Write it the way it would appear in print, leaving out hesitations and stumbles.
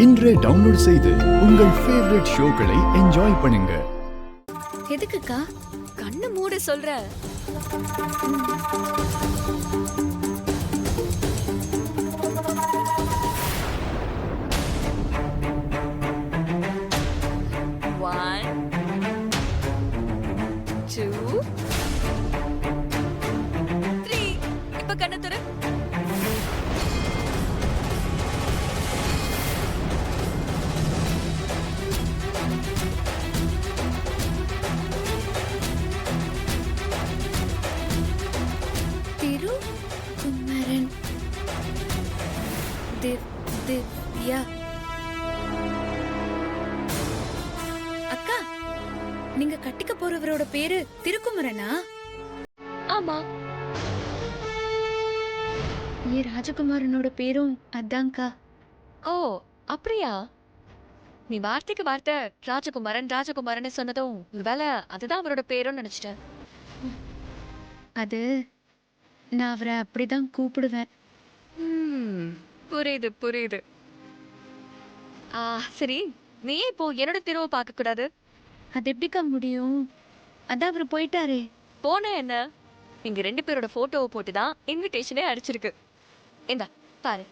இன்றே டவுன்லோட் செய்து உங்கள் ஃபேவரட் ஷோக்களை என்ஜாய் பண்ணுங்க. எதுக்குக்கா கண்ணு மூட சொல்ற? One, two, three. இப்ப கண்ணு திற. திருக்குமரன் திவ்யா. அக்கா, நீங்க கட்டிக்க போறவரோட பேரு திருக்குமரனா? ஆமா. ராஜகுமாரனோட பேரும் அதான்க்கா. ஓ, அப்படியா? நீ வார்த்தைக்கு வார்த்தை ராஜகுமாரன் ராஜகுமாரன் சொன்னதும் ஒருவேளை அதுதான் அவரோட பேருன்னு நினைச்சிட்டேன். அது நான் அவரை அப்படிதான் கூப்பிடுவேன். புரியுது புரியுது. சரி, நீ இப்போ என்னோட திரும்ப பார்க்க கூடாது? அது எப்படிக்கா முடியும்? அதான் அவர் போயிட்டாரே. போன என்ன, இங்க 2 பேரோட போட்டோவை போட்டுதான் இன்விடேஷனே அடிச்சிருக்கு. இந்தா பாரு.